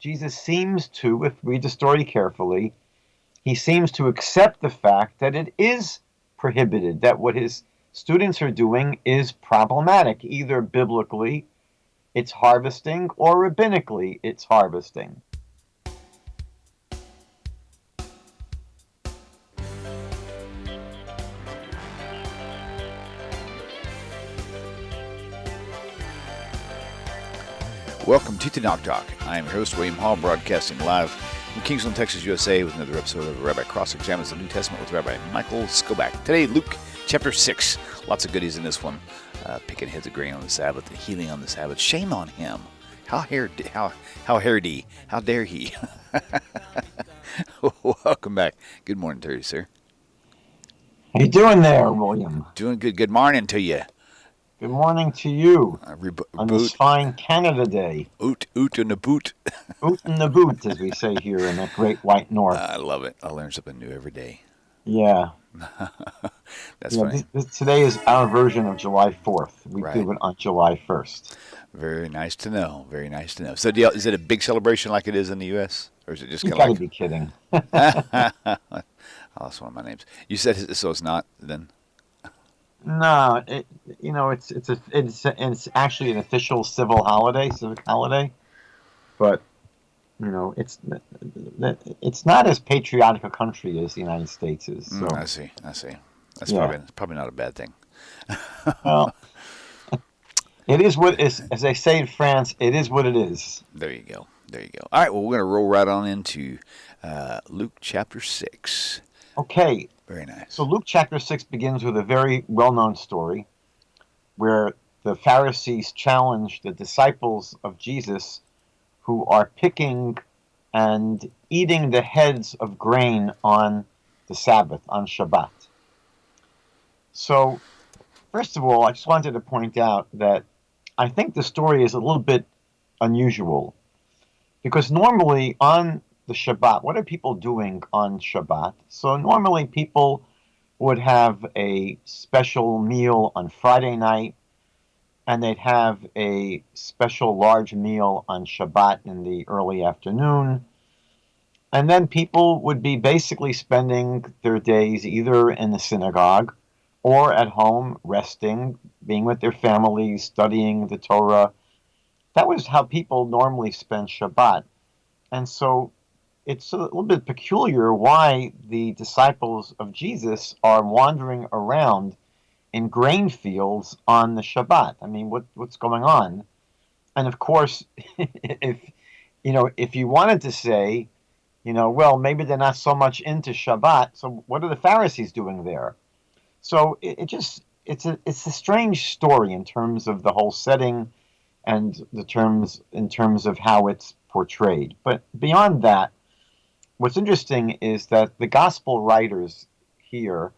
Jesus seems to, if we read the story carefully, he seems to accept the fact that it is prohibited, that what his students are doing is problematic, either biblically, it's harvesting, or rabbinically, it's harvesting. Welcome to TaNaCh Talk. I am your host, William Hall, broadcasting live from Kingsland, Texas, USA, with another episode of Rabbi Cross-Examines the New Testament with Rabbi Michael Skobac. Today, Luke chapter 6. Lots of goodies in this one. Picking heads of grain on the Sabbath and healing on the Sabbath. Shame on him. How dare he? Welcome back. Good morning to you, sir. How you doing there, William? Doing good. Good morning to you. Good morning to you on this fine Canada day. Oot in the boot. Oot in the boot, as we say here in the great white north. I love it. I learn something new every day. Yeah. That's funny. Today is our version of July 4th. We Right. do it on July 1st. Very nice to know. Very nice to know. So is it a big celebration like it is in the U.S.? Or is it just You kind of gotta be kidding. Oh, that's one of my names. You said so it's not then? No, it's actually an official civic holiday, but it's not as patriotic a country as the United States is. So. I see. That's probably not a bad thing. Well, it is what is, as they say in France. It is what it is. There you go. All right. Well, we're going to roll right on into Luke chapter 6. Okay. Very nice. So Luke chapter 6 begins with a very well-known story where the Pharisees challenge the disciples of Jesus who are picking and eating the heads of grain on the Sabbath, on Shabbat. So, first of all, I just wanted to point out that I think the story is a little bit unusual because normally on the Shabbat, what are people doing on Shabbat? So normally people would have a special meal on Friday night, and they'd have a special large meal on Shabbat in the early afternoon. And then people would be basically spending their days either in the synagogue or at home resting, being with their families, studying the Torah. That was how people normally spent Shabbat. And so it's a little bit peculiar why the disciples of Jesus are wandering around in grain fields on the Shabbat. I mean, what's going on? And of course, if you wanted to say, well, maybe they're not so much into Shabbat, so what are the Pharisees doing there? So it's a strange story in terms of the whole setting and in terms of how it's portrayed. But beyond that, what's interesting is that the gospel writers here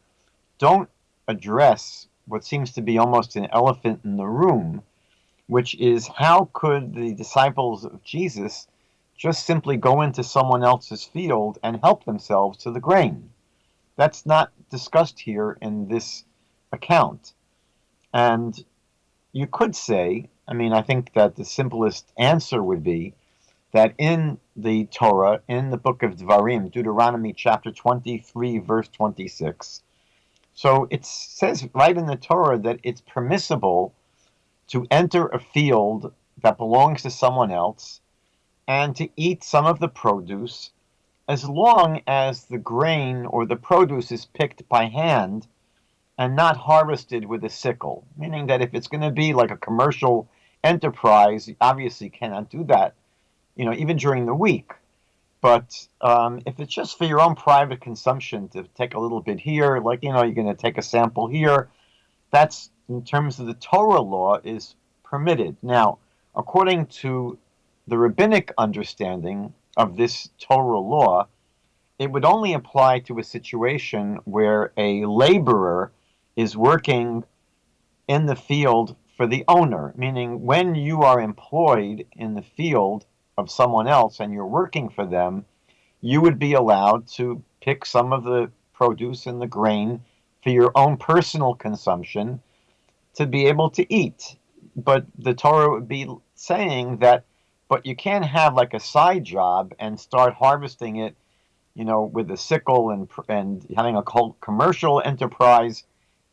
don't address what seems to be almost an elephant in the room, which is how could the disciples of Jesus just simply go into someone else's field and help themselves to the grain? That's not discussed here in this account. And you could say, I think that the simplest answer would be that in the Torah, in the book of Deuteronomy chapter 23, verse 26, so it says right in the Torah that it's permissible to enter a field that belongs to someone else and to eat some of the produce as long as the grain or the produce is picked by hand and not harvested with a sickle. Meaning that if it's going to be like a commercial enterprise, you obviously cannot do that, even during the week. But if it's just for your own private consumption to take a little bit here, like, you're going to take a sample here, that's, in terms of the Torah law, is permitted. Now, according to the rabbinic understanding of this Torah law, it would only apply to a situation where a laborer is working in the field for the owner, meaning when you are employed in the field of someone else and you're working for them, you would be allowed to pick some of the produce and the grain for your own personal consumption to be able to eat. But the Torah would be saying that, but you can't have like a side job and start harvesting it, with a sickle and having a commercial enterprise,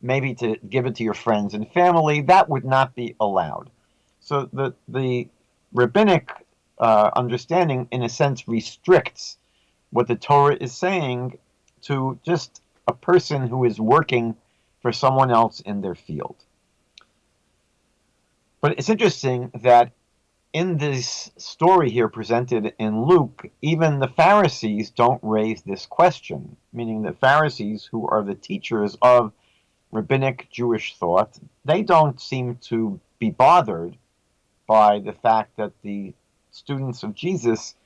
maybe to give it to your friends and family. That would not be allowed. So the rabbinic understanding, in a sense, restricts what the Torah is saying to just a person who is working for someone else in their field. But it's interesting that in this story here presented in Luke, even the Pharisees don't raise this question, meaning the Pharisees, who are the teachers of rabbinic Jewish thought, they don't seem to be bothered by the fact that the students of Jesus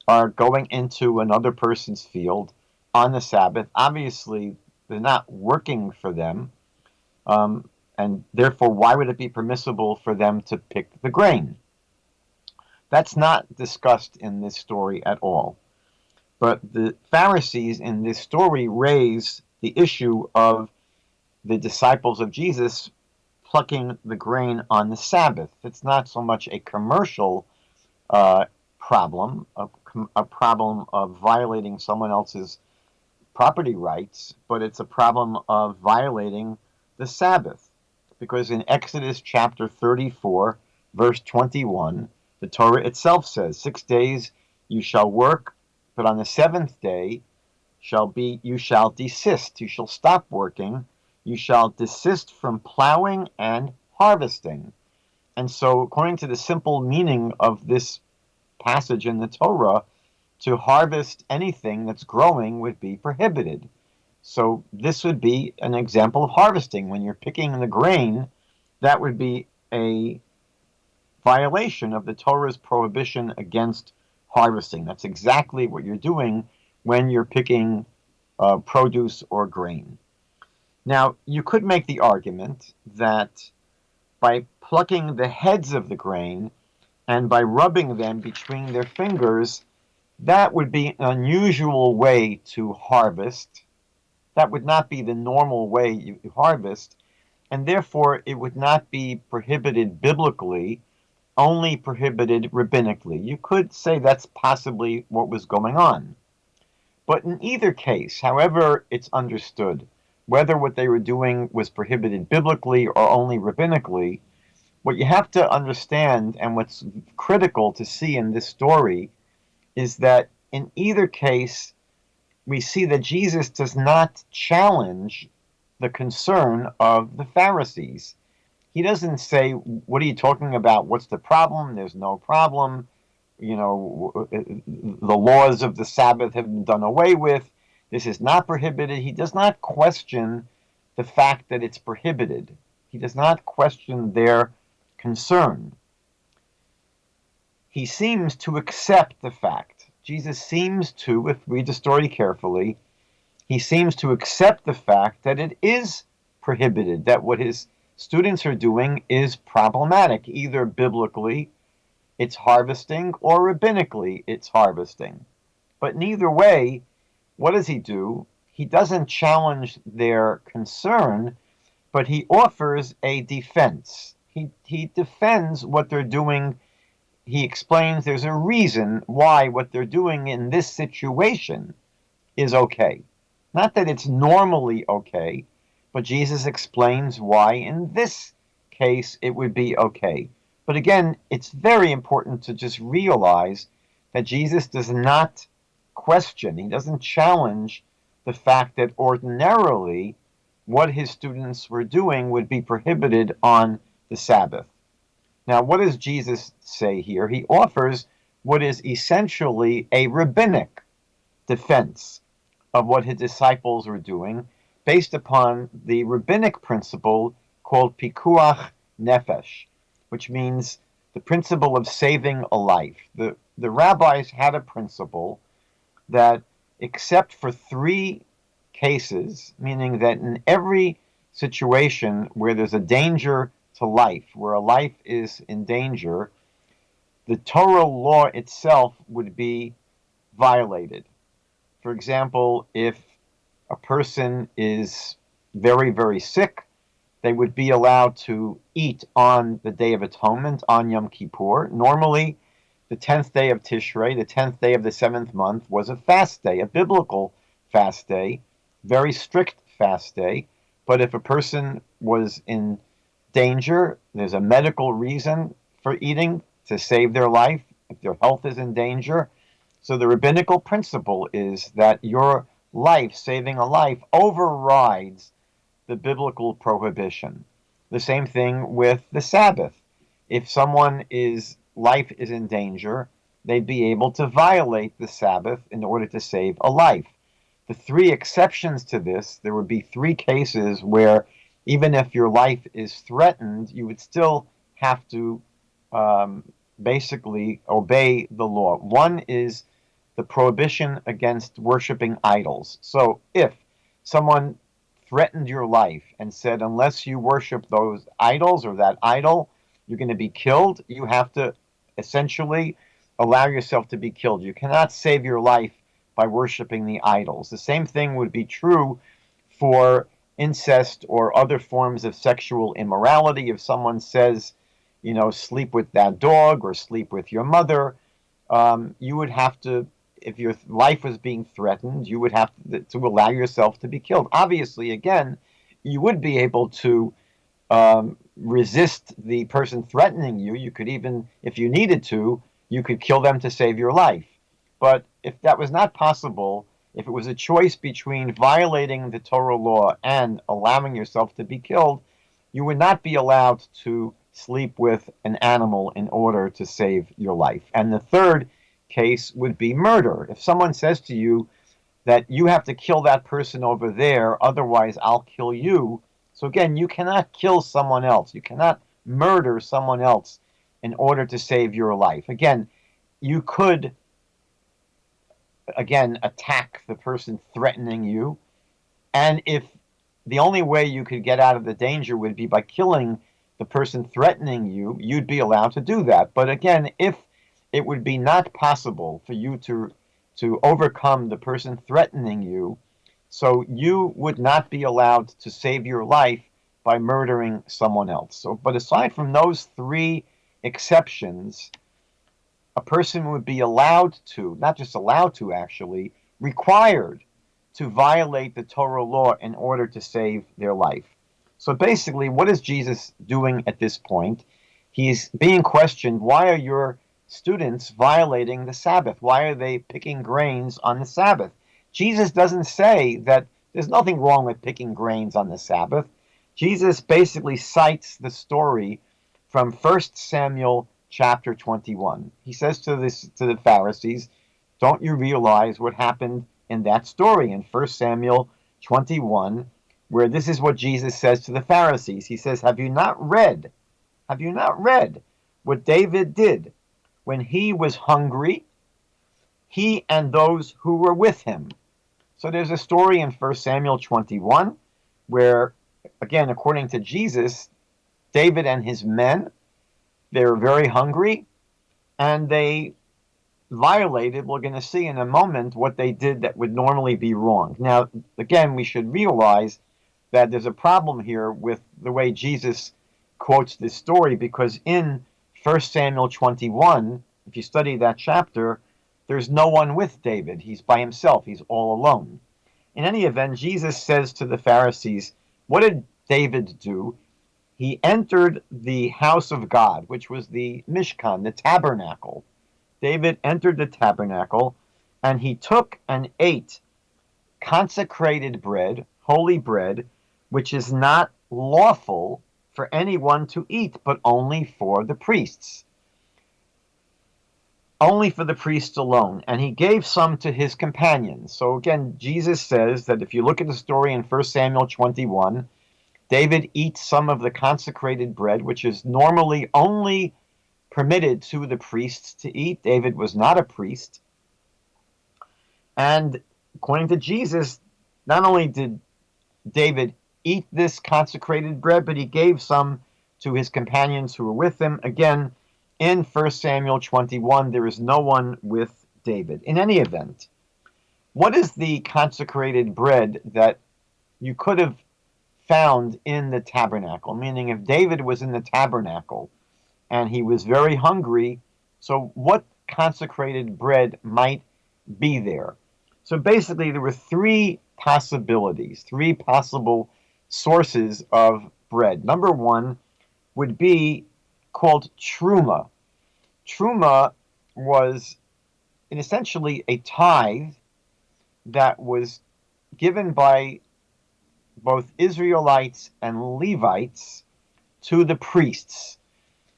are going into another person's field on the Sabbath. Obviously, they're not working for them, and therefore, why would it be permissible for them to pick the grain? That's not discussed in this story at all. But the Pharisees in this story raise the issue of the disciples of Jesus plucking the grain on the Sabbath. It's not so much a commercial problem, a problem of violating someone else's property rights, but it's a problem of violating the Sabbath. Because in Exodus chapter 34, verse 21, the Torah itself says, 6 days you shall work, but on the seventh day you shall desist. You shall stop working. You shall desist from plowing and harvesting. And so, according to the simple meaning of this passage in the Torah, to harvest anything that's growing would be prohibited. So this would be an example of harvesting. When you're picking the grain, that would be a violation of the Torah's prohibition against harvesting. That's exactly what you're doing when you're picking produce or grain. Now, you could make the argument that by plucking the heads of the grain and by rubbing them between their fingers, that would be an unusual way to harvest. That would not be the normal way you harvest, and therefore it would not be prohibited biblically, only prohibited rabbinically. You could say that's possibly what was going on. But in either case, however it's understood, whether what they were doing was prohibited biblically or only rabbinically, what you have to understand and what's critical to see in this story is that in either case, we see that Jesus does not challenge the concern of the Pharisees. He doesn't say, what are you talking about? What's the problem? There's no problem. The laws of the Sabbath have been done away with. This is not prohibited. He does not question the fact that it's prohibited. He does not question their concern. He seems to accept the fact. Jesus seems to, if we read the story carefully, he seems to accept the fact that it is prohibited, that what his students are doing is problematic, either biblically, it's harvesting, or rabbinically, it's harvesting. But neither way, what does he do? He doesn't challenge their concern, but he offers a defense. He defends what they're doing. He explains there's a reason why what they're doing in this situation is okay. Not that it's normally okay, but Jesus explains why in this case it would be okay. But again, it's very important to just realize that Jesus does not question, he doesn't challenge the fact that ordinarily what his students were doing would be prohibited on the Sabbath. Now, what does Jesus say here? He offers what is essentially a rabbinic defense of what his disciples were doing based upon the rabbinic principle called pikuach nefesh, which means the principle of saving a life. The rabbis had a principle that, except for 3 cases, meaning that in every situation where there's a danger to life, where a life is in danger, the Torah law itself would be violated. For example, if a person is very, very sick, they would be allowed to eat on the Day of Atonement, on Yom Kippur. Normally, the 10th day of Tishrei, the 10th day of the 7th month, was a fast day, a biblical fast day, very strict fast day. But if a person was in danger, there's a medical reason for eating to save their life, if their health is in danger. So the rabbinical principle is that your life, saving a life, overrides the biblical prohibition. The same thing with the Sabbath. If someone's life is in danger, they'd be able to violate the Sabbath in order to save a life. The three exceptions to this, there would be three cases where even if your life is threatened, you would still have to um, basically obey the law. One is the prohibition against worshiping idols. So if someone threatened your life and said, unless you worship those idols or that idol, you're going to be killed, you have to essentially allow yourself to be killed. You cannot save your life by worshiping the idols. The same thing would be true for incest or other forms of sexual immorality. If someone says, sleep with that dog or sleep with your mother, you would have to, if your life was being threatened, you would have to allow yourself to be killed. Obviously, again, you would be able to resist the person threatening you. You could even, if you needed to, you could kill them to save your life. But if that was not possible, if it was a choice between violating the Torah law and allowing yourself to be killed, you would not be allowed to sleep with an animal in order to save your life. And the third case would be murder. If someone says to you that you have to kill that person over there, otherwise I'll kill you. So again, you cannot kill someone else. You cannot murder someone else in order to save your life. Again, you could attack the person threatening you, and if the only way you could get out of the danger would be by killing the person threatening you, you'd be allowed to do that. But again, if it would be not possible for you to overcome the person threatening you, so you would not be allowed to save your life by murdering someone else. So, but aside from those three exceptions, a person would be allowed to, not just allowed to actually, required to violate the Torah law in order to save their life. So basically, what is Jesus doing at this point? He's being questioned, why are your students violating the Sabbath? Why are they picking grains on the Sabbath? Jesus doesn't say that there's nothing wrong with picking grains on the Sabbath. Jesus basically cites the story from 1 Samuel chapter 21. He says to the Pharisees, don't you realize what happened in that story in 1 Samuel 21, where this is what Jesus says to the Pharisees. He says, have you not read what David did when he was hungry, he and those who were with him? So there's a story in 1 Samuel 21 where, again, according to Jesus, David and his men, they were very hungry, and they violated, we're going to see in a moment, what they did that would normally be wrong. Now, again, we should realize that there's a problem here with the way Jesus quotes this story, because in 1 Samuel 21, if you study that chapter, there's no one with David. He's by himself. He's all alone. In any event, Jesus says to the Pharisees, what did David do? He entered the house of God, which was the Mishkan, the tabernacle. David entered the tabernacle, and he took and ate consecrated bread, holy bread, which is not lawful for anyone to eat, but only for the priests. Only for the priests alone. And he gave some to his companions. So again, Jesus says that if you look at the story in 1 Samuel 21, David eats some of the consecrated bread, which is normally only permitted to the priests to eat. David was not a priest. And according to Jesus, not only did David eat this consecrated bread, but he gave some to his companions who were with him. Again, in 1 Samuel 21, there is no one with David. In any event, what is the consecrated bread that you could have found in the tabernacle? Meaning, if David was in the tabernacle and he was very hungry, so what consecrated bread might be there. So basically, there were three possibilities, three possible sources of bread. Number one would be called truma. Truma was essentially a tithe that was given by both Israelites and Levites to the priests.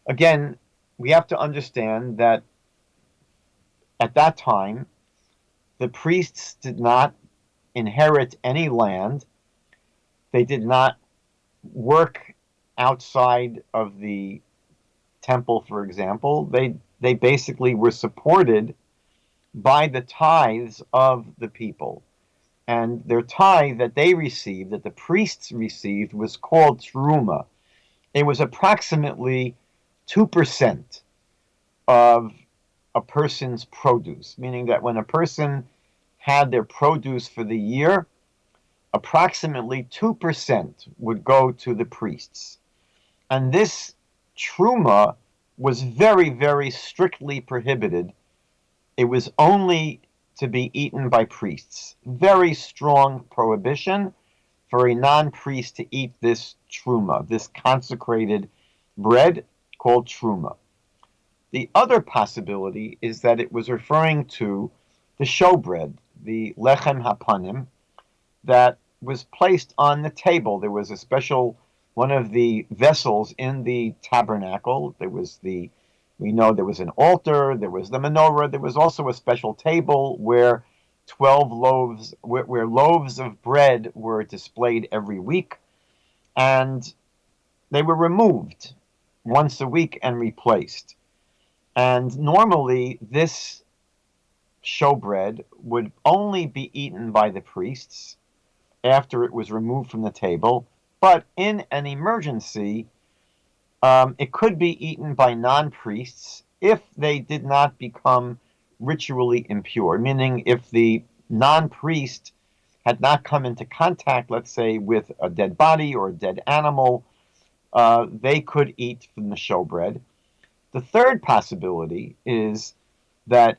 Again, we have to understand that at that time, the priests did not inherit any land. They did not work outside of the temple, for example. They basically were supported by the tithes of the people. And their tithe that they received, that the priests received, was called truma. It was approximately 2% of a person's produce, meaning that when a person had their produce for the year, approximately 2% would go to the priests. And this truma was very, very strictly prohibited. It was only to be eaten by priests. Very strong prohibition for a non-priest to eat this truma, this consecrated bread called truma. The other possibility is that it was referring to the showbread, the lechem hapanim, that was placed on the table. There was a special one of the vessels in the tabernacle. We know there was an altar, there was the menorah, there was also a special table where 12 loaves, where loaves of bread were displayed every week, and they were removed once a week and replaced. And normally this showbread would only be eaten by the priests after it was removed from the table, but in an emergency, it could be eaten by non-priests if they did not become ritually impure, meaning if the non-priest had not come into contact, let's say, with a dead body or a dead animal, they could eat from the showbread. The third possibility is that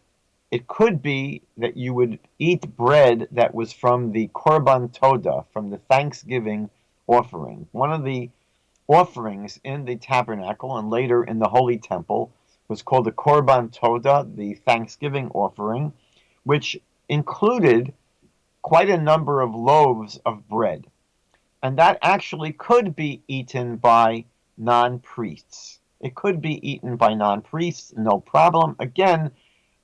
it could be that you would eat bread that was from the Korban Todah, from the Thanksgiving offering. One of the offerings in the tabernacle and later in the Holy Temple was called the Korban Todah, the Thanksgiving offering, which included quite a number of loaves of bread. And that actually could be eaten by non-priests. It could be eaten by non-priests, no problem. Again,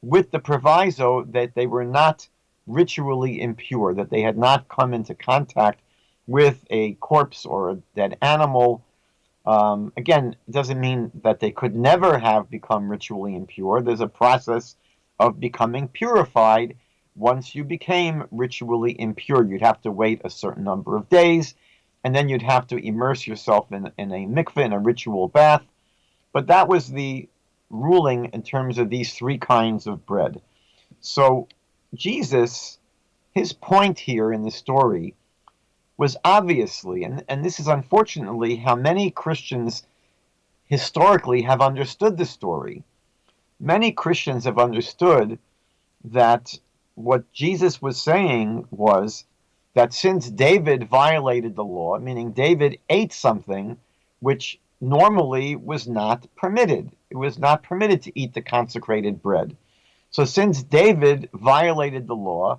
with the proviso that they were not ritually impure, that they had not come into contact with a corpse or a dead animal. Again, it doesn't mean that they could never have become ritually impure. There's a process of becoming purified. Once you became ritually impure, you'd have to wait a certain number of days, and then you'd have to immerse yourself in a mikveh, in a ritual bath. But that was the ruling in terms of these three kinds of bread. So Jesus, his point here in the story was obviously, and this is unfortunately how many Christians historically have understood the story. Many Christians have understood that what Jesus was saying was that since David violated the law, meaning David ate something which normally was not permitted. It was not permitted to eat the consecrated bread. So since David violated the law,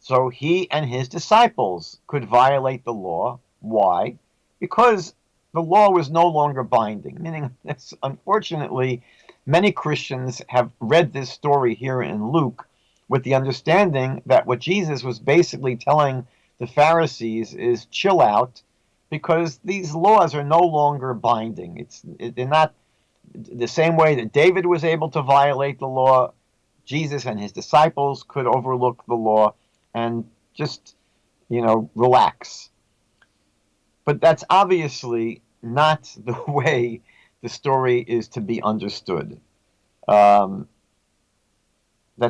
so he and his disciples could violate the law. Why? Because the law was no longer binding, meaning that unfortunately many Christians have read this story here in Luke with the understanding that what Jesus was basically telling the Pharisees is chill out, because these laws are no longer binding. They're not the same way that David was able to violate the law. Jesus and his disciples could overlook the law and just, relax. But that's obviously not the way the story is to be understood. That's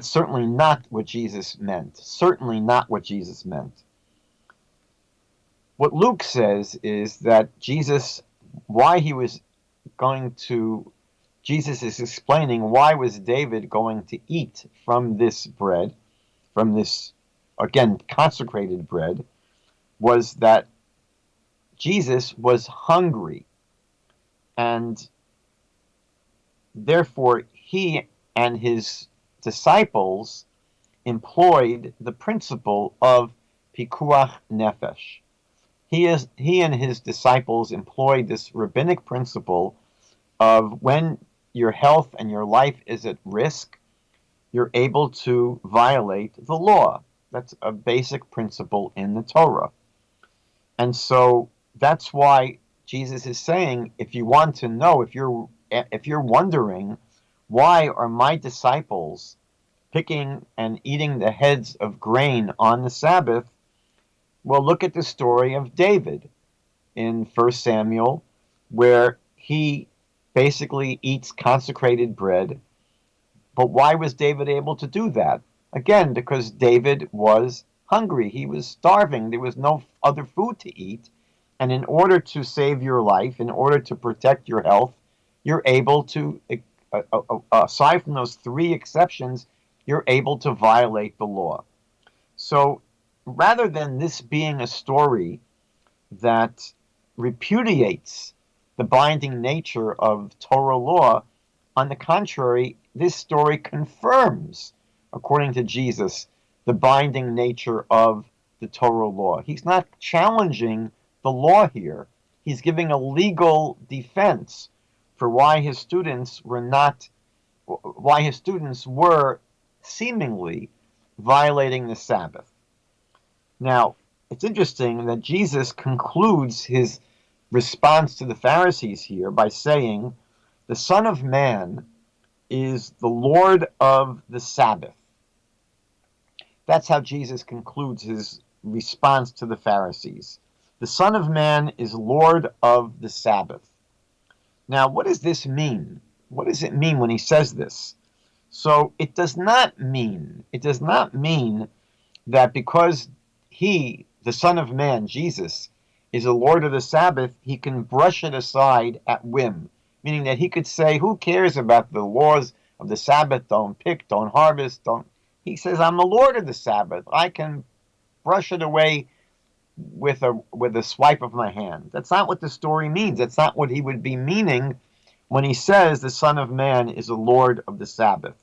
certainly not what Jesus meant. Certainly not what Jesus meant. What Luke says is that Jesus, why he was going to Jesus is explaining why was David going to eat from this bread, from this, again, consecrated bread, was that Jesus was hungry, and therefore he and his disciples employed the principle of pikuach nefesh. He and his disciples employed this rabbinic principle of when your health and your life is at risk, you're able to violate the law. That's a basic principle in the Torah. And so that's why Jesus is saying, if you want to know, if you're wondering, why are my disciples picking and eating the heads of grain on the Sabbath? Well, look at the story of David in 1 Samuel, where he basically eats consecrated bread. But why was David able to do that? Again, because David was hungry. He was starving. There was no other food to eat. And in order to save your life, in order to protect your health, you're able to, aside from those three exceptions, you're able to violate the law. So rather than this being a story that repudiates the binding nature of Torah law, on the contrary, this story confirms, according to Jesus, the binding nature of the Torah law. He's not challenging the law here. He's giving a legal defense for why his students were seemingly violating the Sabbath. Now, it's interesting that Jesus concludes his response to the Pharisees here by saying, the Son of Man is the Lord of the Sabbath. That's how Jesus concludes his response to the Pharisees. The Son of Man is Lord of the Sabbath. Now, what does this mean? What does it mean when he says this? So it does not mean that because he, the Son of Man, Jesus, is the Lord of the Sabbath, he can brush it aside at whim. Meaning that he could say, who cares about the laws of the Sabbath? Don't pick, don't harvest, don't. He says, I'm the Lord of the Sabbath. I can brush it away with a swipe of my hand. That's not what the story means. That's not what he would be meaning when he says the Son of Man is the Lord of the Sabbath.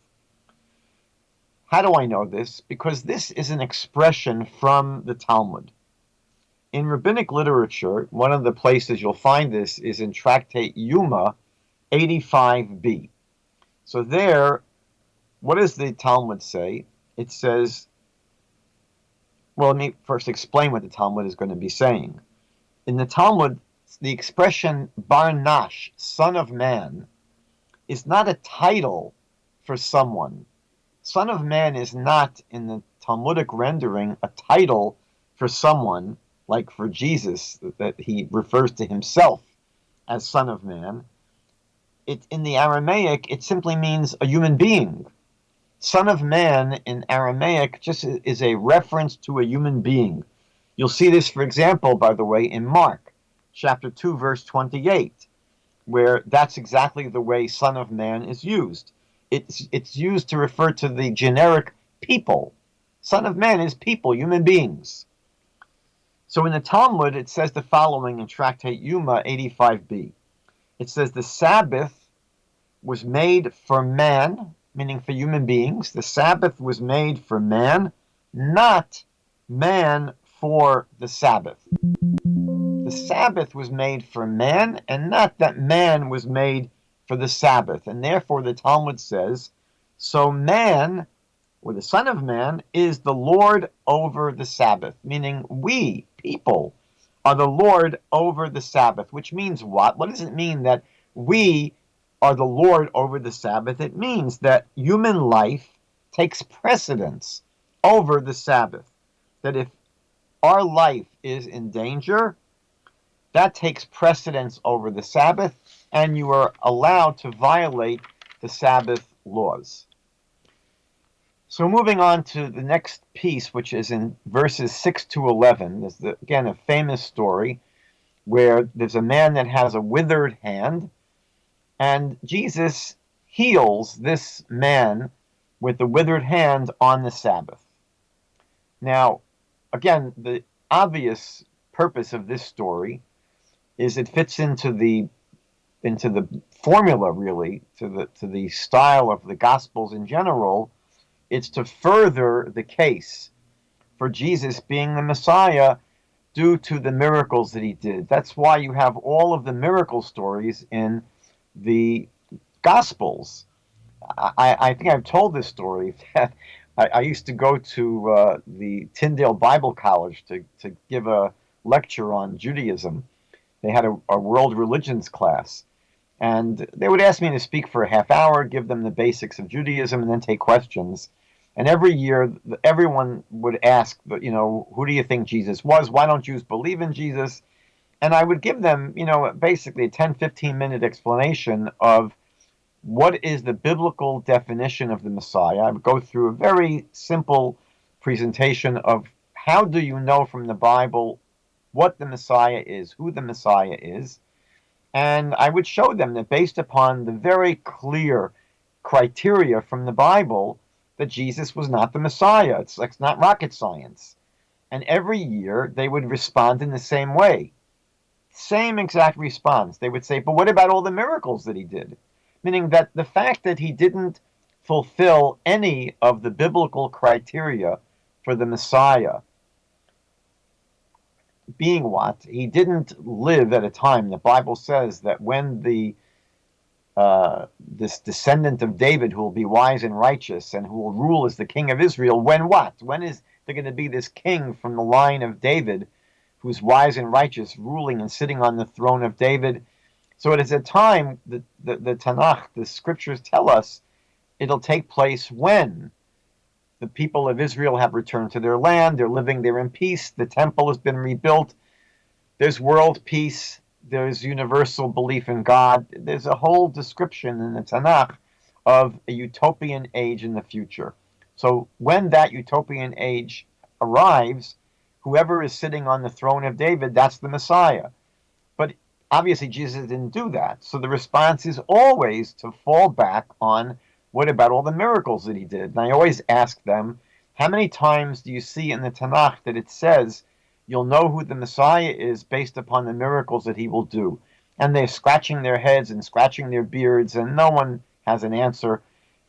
How do I know this? Because this is an expression from the Talmud. In rabbinic literature, one of the places you'll find this is in Tractate Yuma 85b. So there, what does the Talmud say? It says, well, let me first explain what the Talmud is going to be saying. In the Talmud, the expression Bar-Nash, son of man, is not a title for someone. Son of Man is not, in the Talmudic rendering, a title for someone, like for Jesus, that he refers to himself as Son of Man. In the Aramaic, it simply means a human being. Son of Man in Aramaic just is a reference to a human being. You'll see this, for example, by the way, in Mark, chapter 2, verse 28, where that's exactly the way Son of Man is used. It's used to refer to the generic people. Son of Man is people, human beings. So in the Talmud, it says the following in Tractate Yuma 85b. It says the Sabbath was made for man, meaning for human beings. The Sabbath was made for man, not man for the Sabbath. The Sabbath was made for man, and not that man was made for the Sabbath. And therefore the Talmud says, so man, or the Son of Man, is the Lord over the Sabbath, meaning we, people, are the Lord over the Sabbath, which means what? What does it mean that we are the Lord over the Sabbath? It means that human life takes precedence over the Sabbath. That if our life is in danger, that takes precedence over the Sabbath, and you are allowed to violate the Sabbath laws. So moving on to the next piece, which is in verses 6 to 11. There's, again, a famous story where there's a man that has a withered hand, And Jesus heals this man with the withered hand on the Sabbath. Now, again, the obvious purpose of this story is it fits into the formula, really, to the style of the Gospels in general. It's to further the case for Jesus being the Messiah due to the miracles that he did. That's why you have all of the miracle stories in the Gospels. I think I've told this story that I used to go to the Tyndale Bible College to give a lecture on Judaism. They had a world religions class, and they would ask me to speak for a half hour, give them the basics of Judaism, and then take questions. And every year, everyone would ask, who do you think Jesus was? Why don't Jews believe in Jesus? And I would give them, basically a 10, 15-minute explanation of what is the biblical definition of the Messiah. I would go through a very simple presentation of how do you know from the Bible what the Messiah is, who the Messiah is. And I would show them that based upon the very clear criteria from the Bible, that Jesus was not the Messiah. It's not rocket science. And every year they would respond in the same way. Same exact response. They would say, but what about all the miracles that he did? Meaning that the fact that he didn't fulfill any of the biblical criteria for the Messiah, being what? He didn't live at a time. The Bible says that when this descendant of David who will be wise and righteous and who will rule as the king of Israel, when what? When is there going to be this king from the line of David who's wise and righteous, ruling and sitting on the throne of David? So it is a time, the TaNaCh, the scriptures tell us, it'll take place when the people of Israel have returned to their land, they're living there in peace, the temple has been rebuilt, there's world peace, there's universal belief in God. There's a whole description in the TaNaCh of a utopian age in the future. So when that utopian age arrives, whoever is sitting on the throne of David, that's the Messiah. But obviously Jesus didn't do that. So the response is always to fall back on, what about all the miracles that he did? And I always ask them, how many times do you see in the TaNaCh that it says, you'll know who the Messiah is based upon the miracles that he will do? And they're scratching their heads and scratching their beards, and no one has an answer.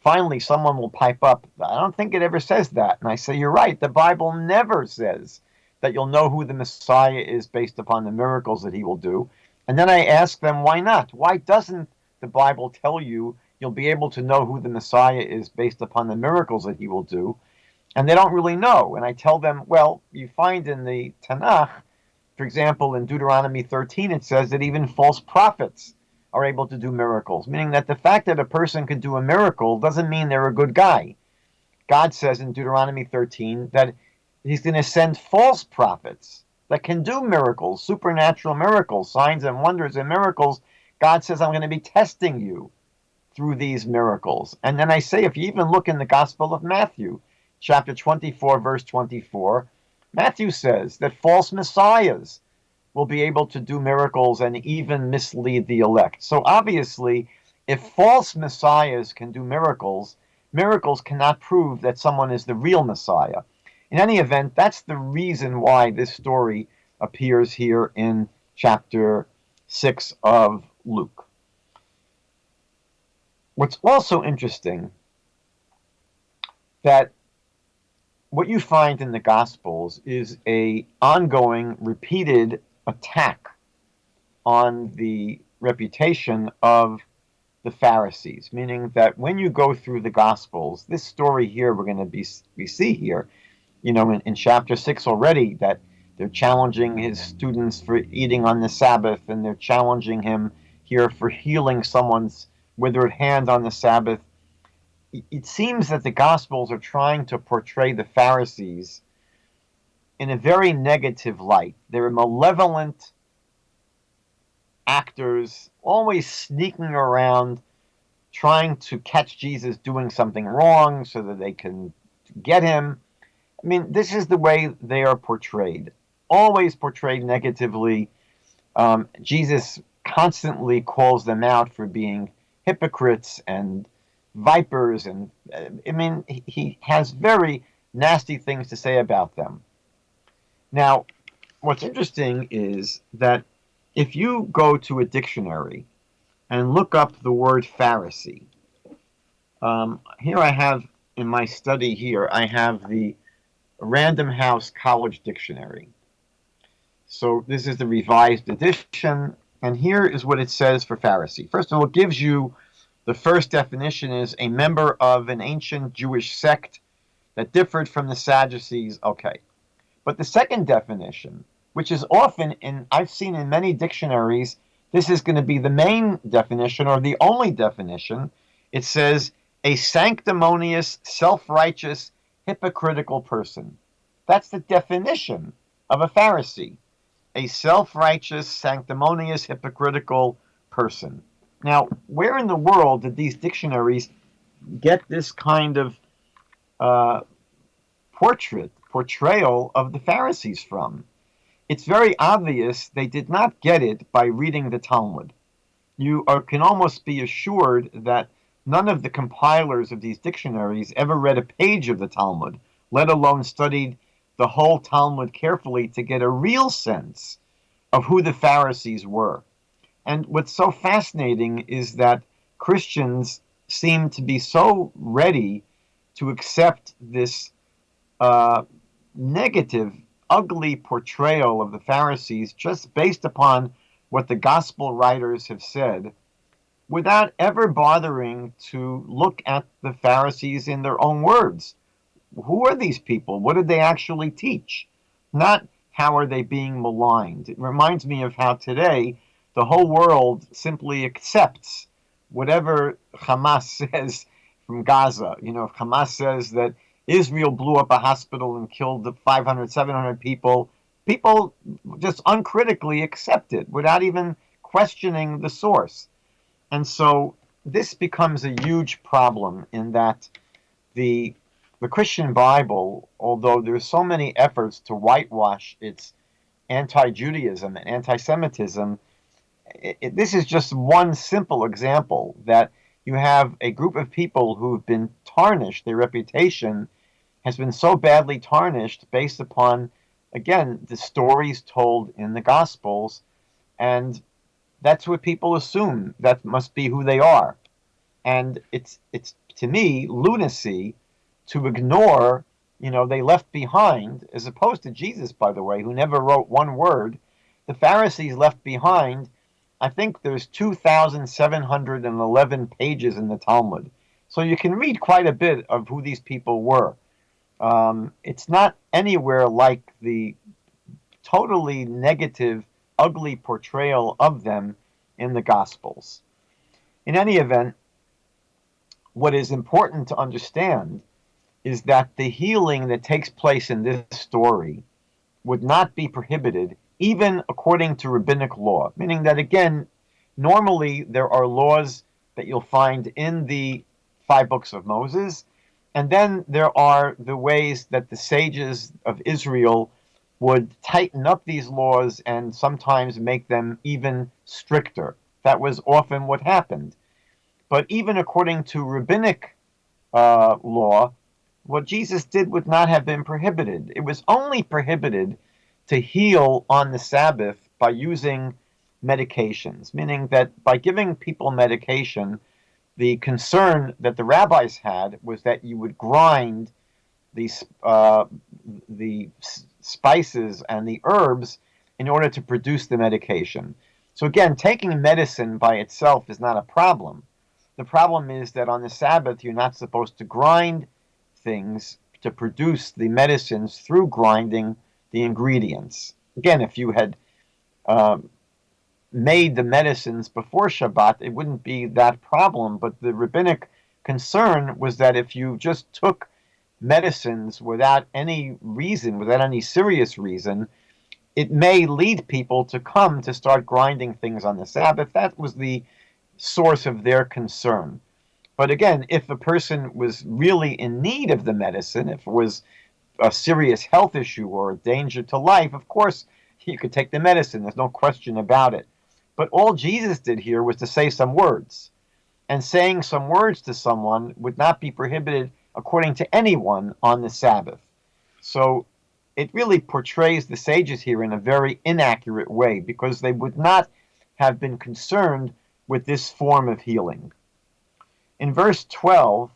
Finally, someone will pipe up, I don't think it ever says that. And I say, you're right, the Bible never says that you'll know who the Messiah is based upon the miracles that he will do. And then I ask them, why not? Why doesn't the Bible tell you you'll be able to know who the Messiah is based upon the miracles that he will do? And they don't really know. And I tell them, well, you find in the TaNaCh, for example, in Deuteronomy 13, it says that even false prophets are able to do miracles, meaning that the fact that a person can do a miracle doesn't mean they're a good guy. God says in Deuteronomy 13 that he's going to send false prophets that can do miracles, supernatural miracles, signs and wonders and miracles. God says, I'm going to be testing you through these miracles. And then I say, if you even look in the Gospel of Matthew, chapter 24, verse 24, Matthew says that false messiahs will be able to do miracles and even mislead the elect. So obviously, if false messiahs can do miracles, miracles cannot prove that someone is the real Messiah. In any event, that's the reason why this story appears here in chapter 6 of Luke. What's also interesting, that what you find in the Gospels is a ongoing, repeated attack on the reputation of the Pharisees, meaning that when you go through the Gospels, this story here we're going to we see here, in chapter 6 already, that they're challenging his students for eating on the Sabbath, and they're challenging him here for healing someone's withered hand on the Sabbath. It seems that the Gospels are trying to portray the Pharisees in a very negative light. They're malevolent actors, always sneaking around, trying to catch Jesus doing something wrong so that they can get him. I mean, this is the way they are portrayed, always portrayed negatively. Jesus constantly calls them out for being hypocrites and vipers, and I mean, he has very nasty things to say about them. Now, what's interesting is that if you go to a dictionary and look up the word Pharisee, here I have in my study here, I have the Random House College Dictionary. So this is the revised edition, and here is what it says for Pharisee. First of all, it gives you the first definition is a member of an ancient Jewish sect that differed from the Sadducees. Okay. But the second definition, which is often I've seen in many dictionaries, this is going to be the main definition or the only definition. It says a sanctimonious, self-righteous, hypocritical person. That's the definition of a Pharisee. A self-righteous, sanctimonious, hypocritical person. Now, where in the world did these dictionaries get this kind of portrayal of the Pharisees from? It's very obvious they did not get it by reading the Talmud. You can almost be assured that none of the compilers of these dictionaries ever read a page of the Talmud, let alone studied the whole Talmud carefully to get a real sense of who the Pharisees were. And what's so fascinating is that Christians seem to be so ready to accept this negative, ugly portrayal of the Pharisees just based upon what the gospel writers have said, without ever bothering to look at the Pharisees in their own words. Who are these people? What did they actually teach? Not how are they being maligned. It reminds me of how today the whole world simply accepts whatever Hamas says from Gaza. You know, if Hamas says that Israel blew up a hospital and killed 500, 700 people, people just uncritically accept it without even questioning the source. And so this becomes a huge problem in that the Christian Bible, although there's so many efforts to whitewash its anti-Judaism and anti-Semitism, this is just one simple example that you have a group of people who've been tarnished. Their reputation has been so badly tarnished based upon, again, the stories told in the Gospels, and that's what people assume. That must be who they are. And it's to me lunacy to ignore, they left behind, as opposed to Jesus, by the way, who never wrote one word. The Pharisees left behind, I think there's 2,711 pages in the Talmud. So you can read quite a bit of who these people were. It's not anywhere like the totally negative, ugly portrayal of them in the Gospels. In any event, what is important to understand is that the healing that takes place in this story would not be prohibited even according to rabbinic law, meaning that, again, normally there are laws that you'll find in the 5 books of Moses, and then there are the ways that the sages of Israel would tighten up these laws and sometimes make them even stricter. That was often what happened. But even according to rabbinic law, what Jesus did would not have been prohibited. It was only prohibited to heal on the Sabbath by using medications, meaning that by giving people medication, the concern that the rabbis had was that you would grind the spices and the herbs in order to produce the medication. So again, taking medicine by itself is not a problem. The problem is that on the Sabbath, you're not supposed to grind things to produce the medicines through grinding the ingredients. Again, if you had made the medicines before Shabbat, it wouldn't be that problem. But the rabbinic concern was that if you just took medicines without any reason, without any serious reason, it may lead people to come to start grinding things on the Sabbath. That was the source of their concern. But again, if a person was really in need of the medicine, if it was a serious health issue or a danger to life, of course, you could take the medicine. There's no question about it. But all Jesus did here was to say some words. and saying some words to someone would not be prohibited according to anyone on the Sabbath. So it really portrays the sages here in a very inaccurate way, because they would not have been concerned with this form of healing. In verse 12,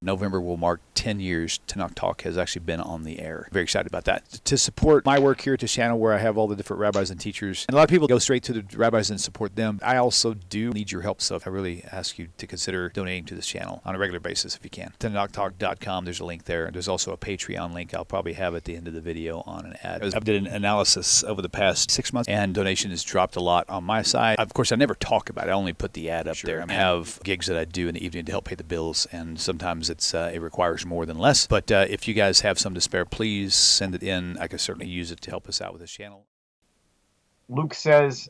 November will mark 10 years TaNaCh Talk has actually been on the air. Very excited about that. To support my work here at this channel, where I have all the different rabbis and teachers, and a lot of people go straight to the rabbis and support them, I also do need your help, so I really ask you to consider donating to this channel on a regular basis if you can. TaNaChTalk.com, there's a link there. There's also a Patreon link I'll probably have at the end of the video on an ad. I've did an analysis over the past 6 months, and donation has dropped a lot on my side. Of course, I never talk about it. I only put the ad up there. I have gigs that I do in the evening to help pay the bills, and sometimes it requires more than less. But if you guys have some to spare, please send it in. I could certainly use it to help us out with this channel. Luke says,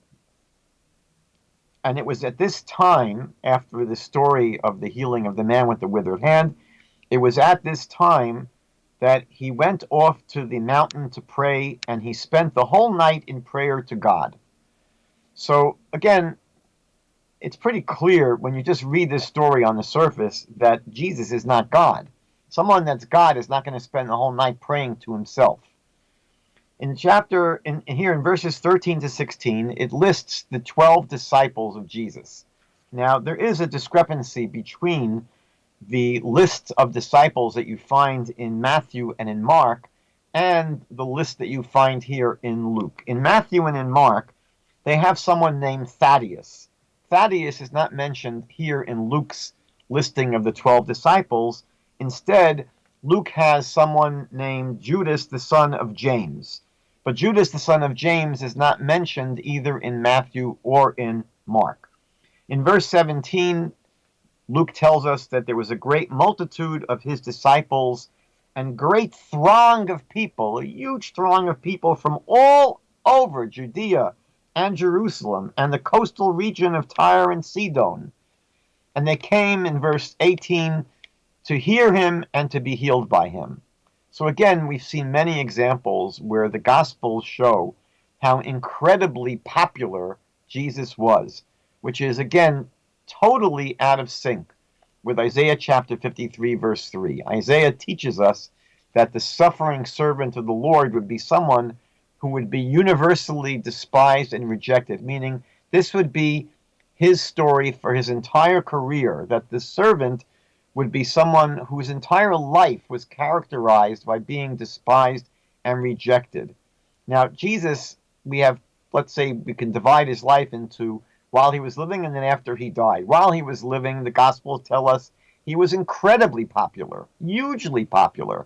and it was at this time, after the story of the healing of the man with the withered hand, it was at this time that he went off to the mountain to pray, and he spent the whole night in prayer to God. So again, it's pretty clear when you just read this story on the surface that Jesus is not God. Someone that's God is not going to spend the whole night praying to himself. Here in verses 13 to 16, it lists the 12 disciples of Jesus. Now, there is a discrepancy between the list of disciples that you find in Matthew and in Mark and the list that you find here in Luke. In Matthew and in Mark, they have someone named Thaddeus. Thaddeus is not mentioned here in Luke's listing of the 12 disciples. Instead, Luke has someone named Judas, the son of James. But Judas, the son of James, is not mentioned either in Matthew or in Mark. In verse 17, Luke tells us that there was a great multitude of his disciples and great throng of people, a huge throng of people from all over Judea and Jerusalem and the coastal region of Tyre and Sidon. And they came, in verse 18, to hear him and to be healed by him. So again, we've seen many examples where the Gospels show how incredibly popular Jesus was, which is, again, totally out of sync with Isaiah chapter 53, verse 3. Isaiah teaches us that the suffering servant of the Lord would be someone who would be universally despised and rejected, meaning this would be his story for his entire career, that the servant would be someone whose entire life was characterized by being despised and rejected. Now, Jesus, let's say we can divide his life into while he was living and then after he died. While he was living, the Gospels tell us he was incredibly popular, hugely popular.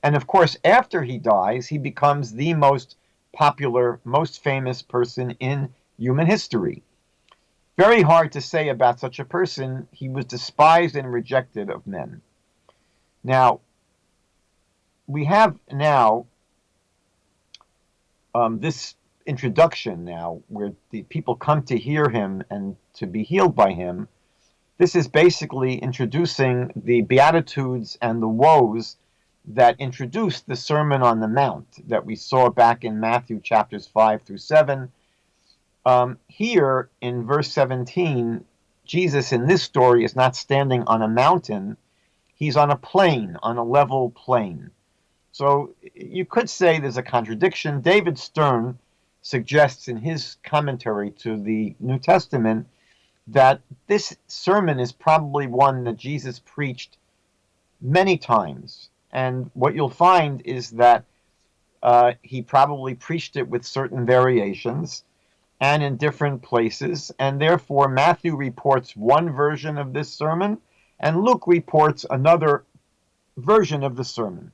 And of course, after he dies, he becomes the most popular, most famous person in human history. Very hard to say about such a person. He was despised and rejected of men. Now, we have now this introduction now where the people come to hear him and to be healed by him. This is basically introducing the Beatitudes and the woes that introduced the Sermon on the Mount that we saw back in Matthew chapters 5 through 7. Here in verse 17, Jesus in this story is not standing on a mountain. He's on a plain, on a level plain. So you could say there's a contradiction. David Stern suggests in his commentary to the New Testament that this sermon is probably one that Jesus preached many times. And what you'll find is that he probably preached it with certain variations and in different places, and therefore Matthew reports one version of this sermon, and Luke reports another version of the sermon.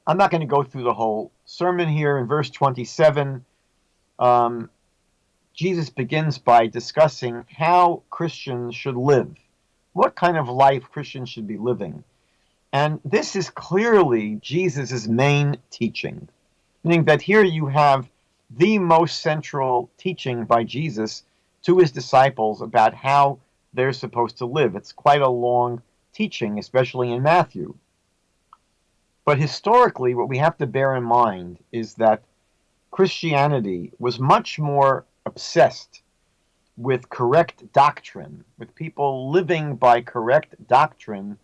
I'm not going to go through the whole sermon here. In verse 27, Jesus begins by discussing how Christians should live, what kind of life Christians should be living. And this is clearly Jesus' main teaching, meaning that here you have the most central teaching by Jesus to his disciples about how they're supposed to live. It's quite a long teaching, especially in Matthew. But historically, what we have to bear in mind is that Christianity was much more obsessed with correct doctrine, with people living by correct doctrine,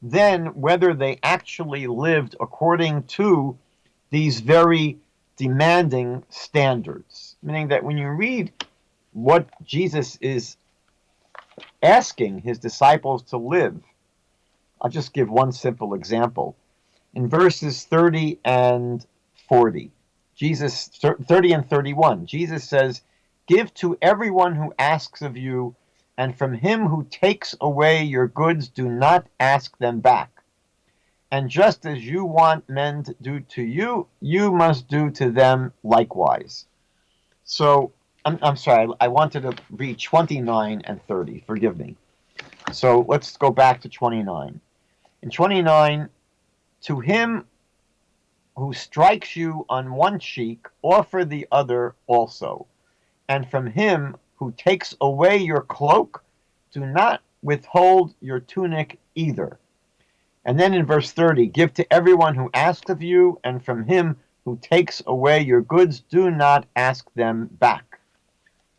than whether they actually lived according to these very demanding standards. Meaning that when you read what Jesus is asking his disciples to live, I'll just give one simple example. In verses 30 and 40, 30 and 31, Jesus says, "Give to everyone who asks of you, and from him who takes away your goods, do not ask them back. And just as you want men to do to you, you must do to them likewise." So, I'm sorry, I wanted to read 29 and 30. Forgive me. So let's go back to 29. In 29, "To him who strikes you on one cheek, offer the other also. And from him who takes away your cloak, do not withhold your tunic either." And then in verse 30, "Give to everyone who asks of you, and from him who takes away your goods, do not ask them back."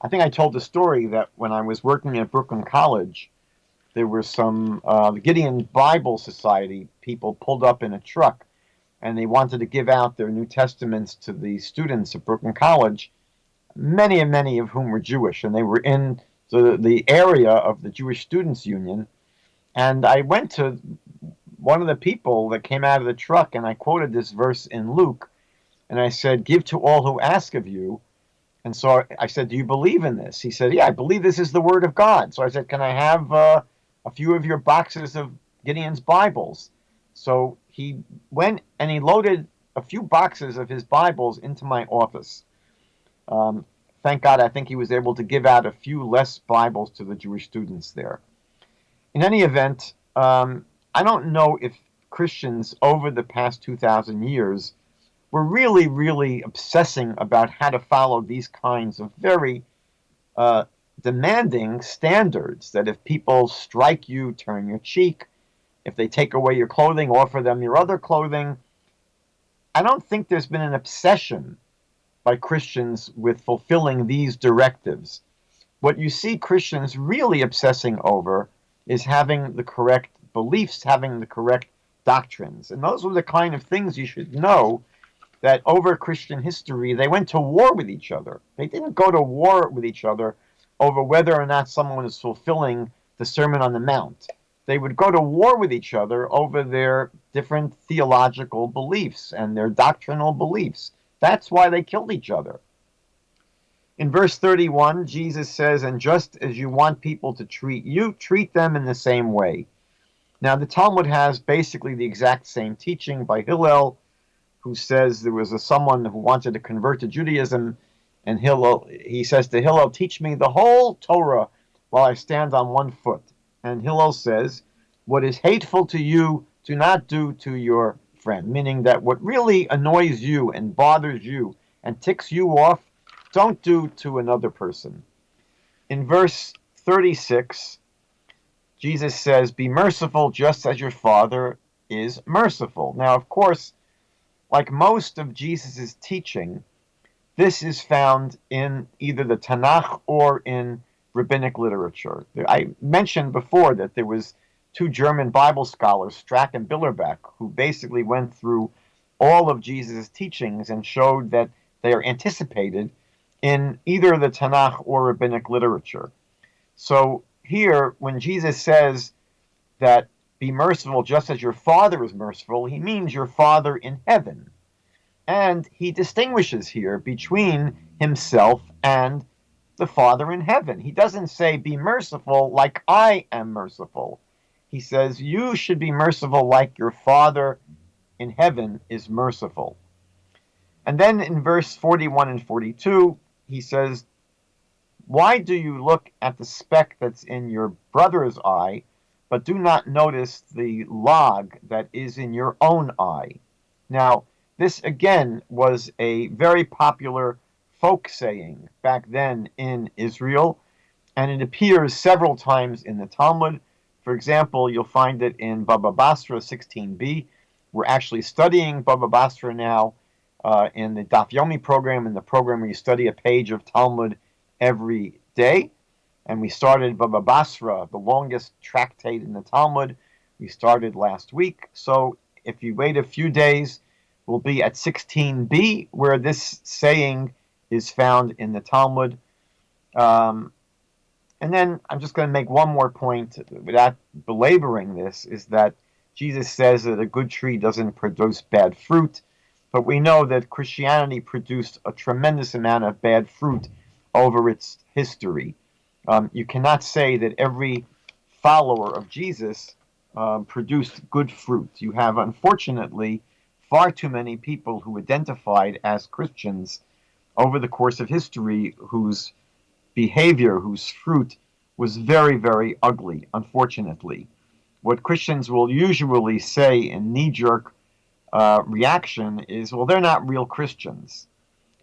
I think I told the story that when I was working at Brooklyn College, there were some Gideon Bible Society people pulled up in a truck, and they wanted to give out their New Testaments to the students at Brooklyn College, many and many of whom were Jewish, and they were in the area of the Jewish Students Union. And I went to one of the people that came out of the truck, and I quoted this verse in Luke, and I said, "Give to all who ask of you." And so I said, "Do you believe in this?" He said, "Yeah, I believe this is the word of God." So I said, "Can I have a few of your boxes of Gideon's Bibles?" So he went and he loaded a few boxes of his Bibles into my office. Thank God, I think he was able to give out a few less Bibles to the Jewish students there. In any event, I don't know if Christians over the past 2,000 years were really, really obsessing about how to follow these kinds of very demanding standards, that if people strike you, turn your cheek. If they take away your clothing, offer them your other clothing. I don't think there's been an obsession by Christians with fulfilling these directives. What you see Christians really obsessing over is having the correct beliefs, having the correct doctrines. And those were the kind of things you should know, that over Christian history, they went to war with each other. They didn't go to war with each other over whether or not someone is fulfilling the Sermon on the Mount. They would go to war with each other over their different theological beliefs and their doctrinal beliefs. That's why they killed each other. In verse 31, Jesus says, "And just as you want people to treat you, treat them in the same way." Now, the Talmud has basically the exact same teaching by Hillel, who says there was someone who wanted to convert to Judaism, and he says to Hillel, "Teach me the whole Torah while I stand on one foot." And Hillel says, "What is hateful to you, do not do to your friend," meaning that what really annoys you and bothers you and ticks you off, don't do to another person. In verse 36, Jesus says, "Be merciful just as your Father is merciful." Now, of course, like most of Jesus' teaching, this is found in either the TaNaCh or in rabbinic literature. I mentioned before that there was two German Bible scholars, Strack and Billerbeck, who basically went through all of Jesus' teachings and showed that they are anticipated in either the TaNaCh or rabbinic literature. So here, when Jesus says that be merciful just as your Father is merciful, he means your Father in heaven. And he distinguishes here between himself and the Father in heaven. He doesn't say, "Be merciful like I am merciful." He says, "You should be merciful like your Father in heaven is merciful." And then in verse 41 and 42, he says, "Why do you look at the speck that's in your brother's eye, but do not notice the log that is in your own eye?" Now, this again was a very popular folk saying back then in Israel, and it appears several times in the Talmud. For example, you'll find it in Baba Basra 16b. We're actually studying Baba Basra now in the Daf Yomi program, in the program where you study a page of Talmud every day. And we started Baba Basra, the longest tractate in the Talmud. We started last week. So if you wait a few days, we'll be at 16b, where this saying is found in the Talmud. And then I'm just going to make one more point without belaboring this, is that Jesus says that a good tree doesn't produce bad fruit, but we know that Christianity produced a tremendous amount of bad fruit over its history. You cannot say that every follower of Jesus produced good fruit. You have, unfortunately, far too many people who identified as Christians over the course of history whose behavior, whose fruit was very, very ugly, unfortunately. What Christians will usually say in knee-jerk reaction is, well, they're not real Christians.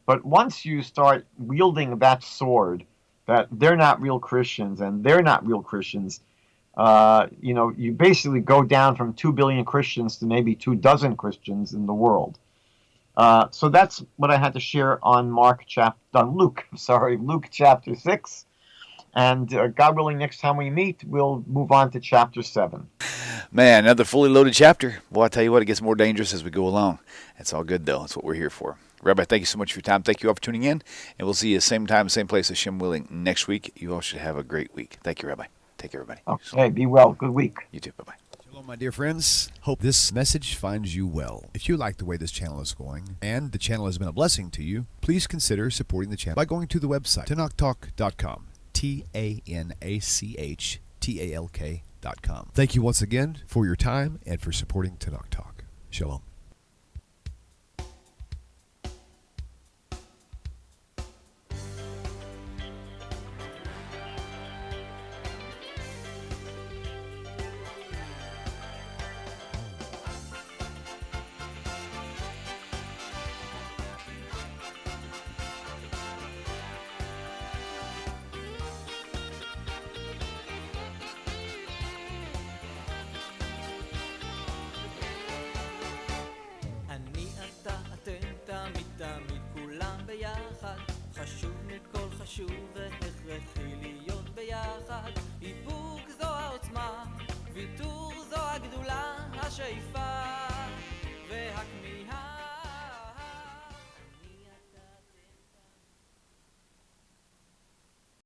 But once you start wielding that sword, that they're not real Christians and they're not real Christians, you basically go down from 2 billion Christians to maybe 24 Christians in the world. So that's what I had to share on Luke chapter 6. And God willing, next time we meet, we'll move on to chapter 7. Man, another fully loaded chapter. Well, I tell you what, it gets more dangerous as we go along. It's all good, though. That's what we're here for. Rabbi, thank you so much for your time. Thank you all for tuning in. And we'll see you same time, same place, Hashem willing, next week. You all should have a great week. Thank you, Rabbi. Take care, everybody. Okay, be well. Good week. You too. Bye-bye. Hello, my dear friends. Hope this message finds you well. If you like the way this channel is going, and the channel has been a blessing to you, please consider supporting the channel by going to the website, TaNaChTalk.com. TaNaChTalk.com. Thank you once again for your time and for supporting TaNaCh Talk. Shalom. חשוב והכרחי להיות ביחד. איפוק זו העוצמה, ויתור זו הגדולה, השאיפה